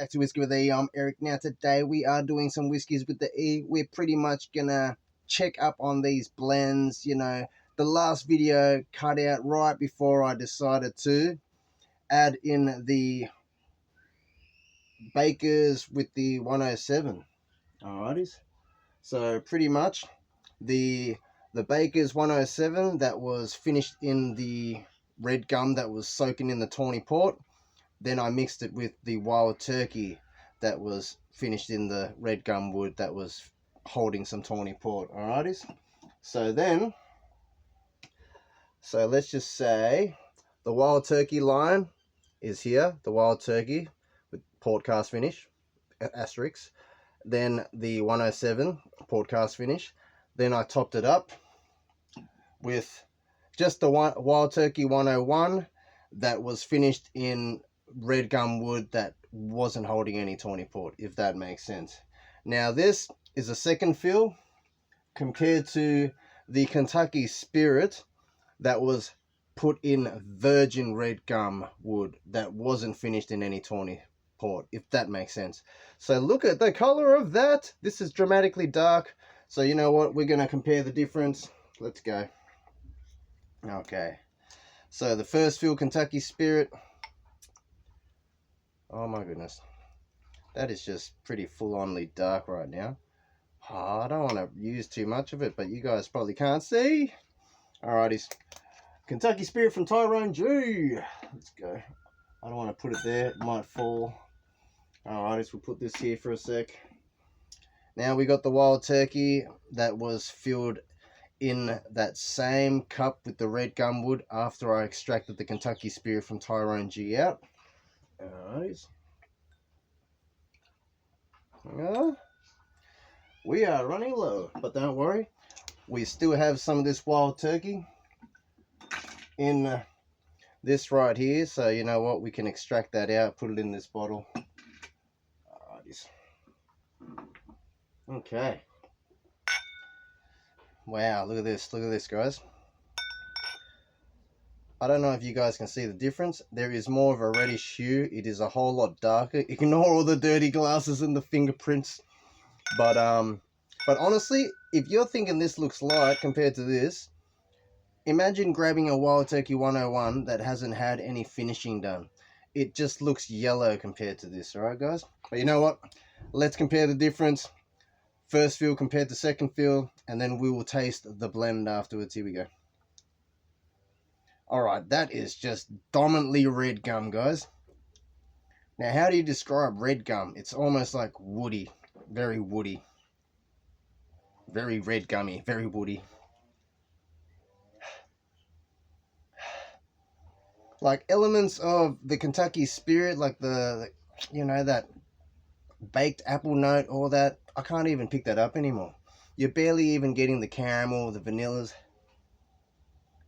Back to Whiskey with E. I'm Eric. Now today we are doing some whiskeys with the E. We're pretty much gonna check up on these blends. You know, the last video cut out right before I decided to add in the Bakers with the 107. Alrighties. So pretty much the Bakers 107 that was finished in the red gum that was soaking in the tawny port. Then I mixed it with the wild turkey that was finished in the red gum wood that was holding some tawny port. Alrighties. So let's just say the wild turkey line is here. The wild turkey with port cast finish, asterisk. Then the 107 port cast finish. Then I topped it up with just the wild turkey 101 that was finished in red gum wood that wasn't holding any tawny port, if that makes sense. Now this is a second fill compared to the Kentucky Spirit that was put in virgin red gum wood that wasn't finished in any tawny port, if that makes sense. So look at the color of that. This is dramatically dark. So you know what, we're going to compare the difference. Let's go. Okay, so the first fill Kentucky Spirit. Oh my goodness, that is just pretty full-only dark right now. Oh, I don't want to use too much of it, but you guys probably can't see. Alrighties, Kentucky Spirit from Tyrone G. Let's go. I don't want to put it there, it might fall. Alrighties, we'll put this here for a sec. Now we got the wild turkey that was filled in that same cup with the red gum wood after I extracted the Kentucky Spirit from Tyrone G out. Alright. We are running low, but don't worry. We still have some of this wild turkey in this right here. So you know what? We can extract that out, put it in this bottle. Alrighties. Okay. Wow, look at this. Look at this, guys. I don't know if you guys can see the difference. There is more of a reddish hue. It is a whole lot darker. Ignore all the dirty glasses and the fingerprints. But honestly, if you're thinking this looks light compared to this, imagine grabbing a Wild Turkey 101 that hasn't had any finishing done. It just looks yellow compared to this, alright guys? But you know what? Let's compare the difference. First fill compared to second fill, and then we will taste the blend afterwards. Here we go. Alright, that is just dominantly red gum, guys. Now, how do you describe red gum? It's almost like woody. Very woody. Very red gummy. Very woody. Like elements of the Kentucky Spirit, like the you know, that baked apple note, all that. I can't even pick that up anymore. You're barely even getting the caramel, the vanillas.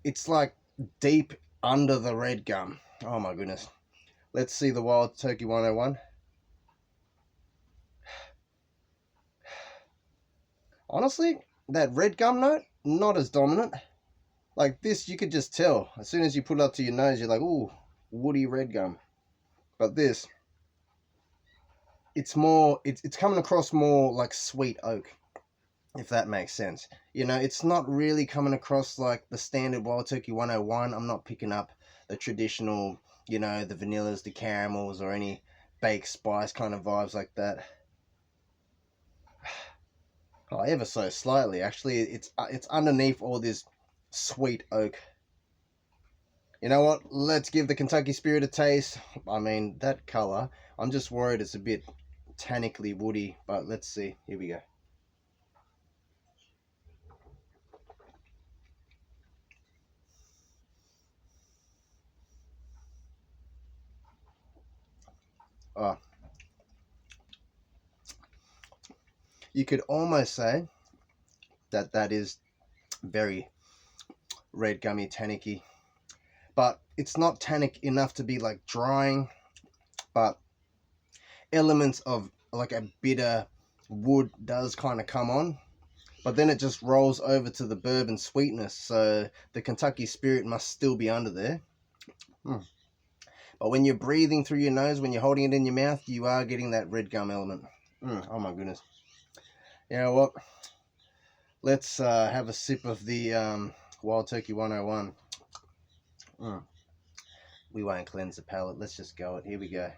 It's like deep under the red gum. Oh my goodness. Let's see the Wild Turkey 101. Honestly, that red gum note, not as dominant. Like this, you could just tell. As soon as you put it up to your nose, you're like, ooh, woody red gum. But this, it's more, it's coming across more like sweet oak, if that makes sense. You know, it's not really coming across like the standard Wild Turkey 101. I'm not picking up the traditional, you know, the vanillas, the caramels, or any baked spice kind of vibes like that. Oh, ever so slightly. Actually, it's underneath all this sweet oak. You know what? Let's give the Kentucky Spirit a taste. I mean, that color, I'm just worried it's a bit tannically woody, but let's see. Here we go. Oh, you could almost say that that is very red gummy tannicky, but it's not tannic enough to be like drying, but elements of like a bitter wood does kind of come on, but then it just rolls over to the bourbon sweetness, so the Kentucky Spirit must still be under there. But when you're breathing through your nose, when you're holding it in your mouth, you are getting that red gum element. Oh my goodness. You know what? Let's have a sip of the Wild Turkey 101. We won't cleanse the palate. Let's just go it. Here we go.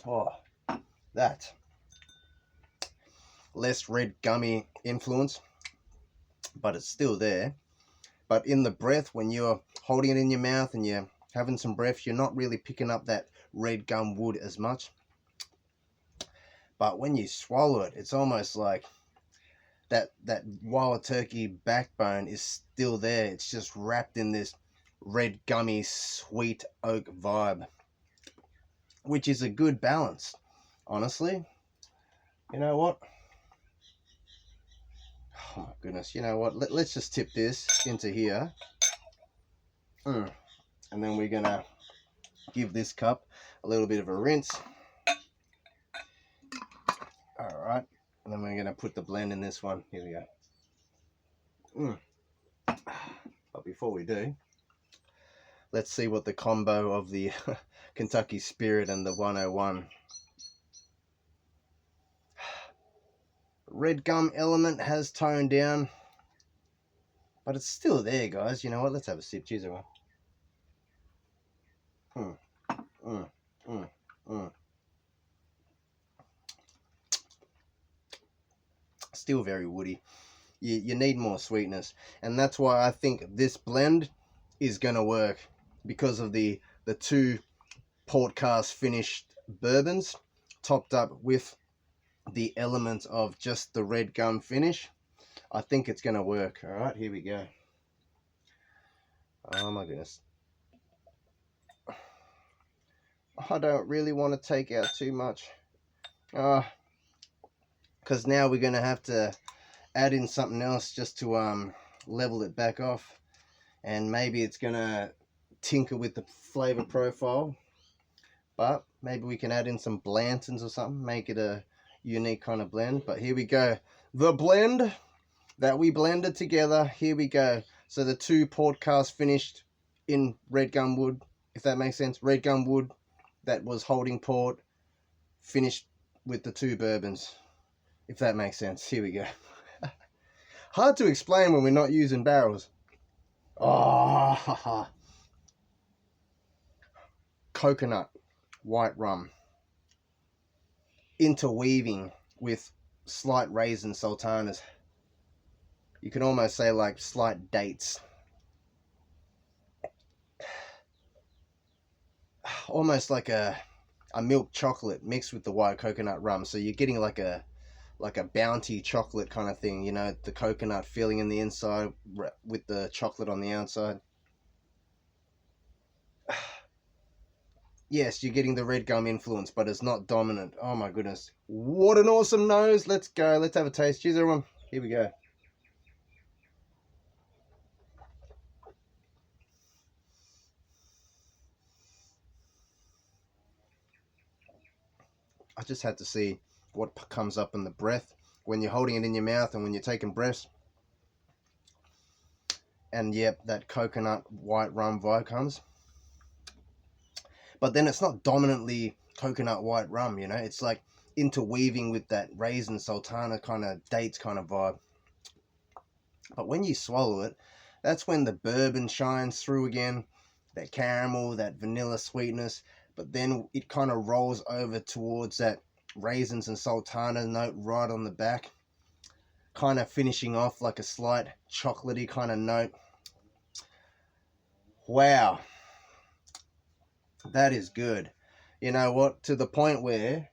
Oh, that. Less red gummy influence, but it's still there. But in the breath, when you're holding it in your mouth and you're having some breath, you're not really picking up that red gum wood as much. But when you swallow it, it's almost like that Wild Turkey backbone is still there. It's just wrapped in this red gummy sweet oak vibe, which is a good balance, honestly. You know what? Oh my goodness, you know what? Let's just tip this into here. And then we're going to give this cup a little bit of a rinse. Alright, and then we're going to put the blend in this one. Here we go. But before we do, let's see what the combo of the Kentucky Spirit and the 101. Red gum element has toned down, but it's still there, guys. You know what? Let's have a sip. Cheers, everyone. Still very woody. You need more sweetness, and that's why I think this blend is going to work, because of the two port cask finished bourbons topped up with the elements of just the red gum finish. I think it's going to work. All right, here we go. Oh my goodness. I don't really want to take out too much, because now we're going to have to add in something else just to level it back off, and maybe it's going to tinker with the flavor profile, but maybe we can add in some Blantons or something, make it a unique kind of blend. But here we go, the blend that we blended together. Here we go. So the two port cask finished in red gum wood, if that makes sense. Red gum wood that was holding port, finished with the two bourbons, if that makes sense. Here we go. Hard to explain when we're not using barrels. Oh, coconut, white rum, interweaving with slight raisin sultanas. You can almost say like slight dates. Almost like a milk chocolate mixed with the white coconut rum. So you're getting like a bounty chocolate kind of thing, you know, the coconut filling in the inside with the chocolate on the outside. Yes, you're getting the red gum influence, but it's not dominant. Oh my goodness. What an awesome nose. Let's go. Let's have a taste. Cheers, everyone. Here we go. I just had to see what comes up in the breath when you're holding it in your mouth and when you're taking breaths. And yep, that coconut white rum vibe comes. But then it's not dominantly coconut white rum, you know. It's like interweaving with that raisin sultana kind of dates kind of vibe. But when you swallow it, that's when the bourbon shines through again, that caramel, that vanilla sweetness. But then it kind of rolls over towards that raisins and sultana note right on the back, kind of finishing off like a slight chocolatey kind of note. Wow, that is good. You know what, to the point where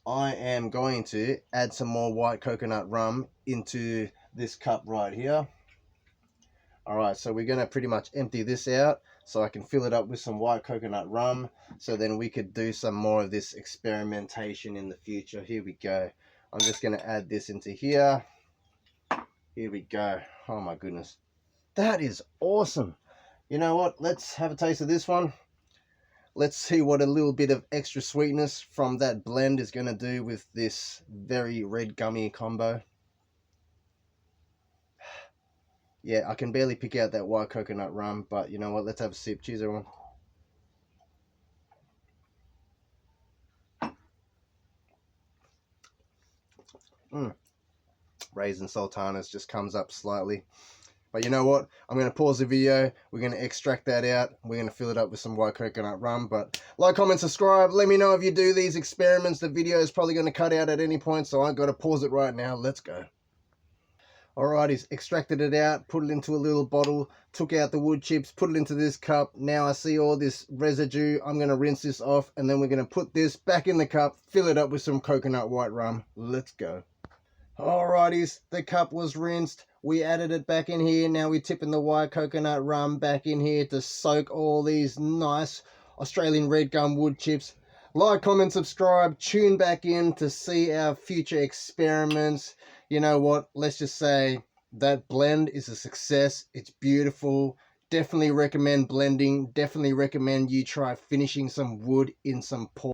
I am going to add some more white coconut rum into this cup right here. Alright, so we're going to pretty much empty this out so I can fill it up with some white coconut rum, so then we could do some more of this experimentation in the future. Here we go. I'm just going to add this into here. Here we go. Oh my goodness. That is awesome. You know what? Let's have a taste of this one. let's see what a little bit of extra sweetness from that blend is going to do with this very red gummy combo. Yeah, I can barely pick out that white coconut rum, but you know what? Let's have a sip. Cheers, everyone. Raisin sultanas just comes up slightly. But you know what? I'm going to pause the video. We're going to extract that out. We're going to fill it up with some white coconut rum. But like, comment, subscribe. Let me know if you do these experiments. The video is probably going to cut out at any point, so I've got to pause it right now. Let's go. Alrighty, extracted it out, put it into a little bottle, took out the wood chips, put it into this cup. Now I see all this residue. I'm going to rinse this off, and then we're going to put this back in the cup, fill it up with some coconut white rum. Let's go. Alrighties, the cup was rinsed. We added it back in here. Now we're tipping the white coconut rum back in here to soak all these nice Australian red gum wood chips. Like, comment, subscribe, tune back in to see our future experiments. You know what? Let's just say that blend is a success. It's beautiful. Definitely recommend blending. Definitely recommend you try finishing some wood in some port.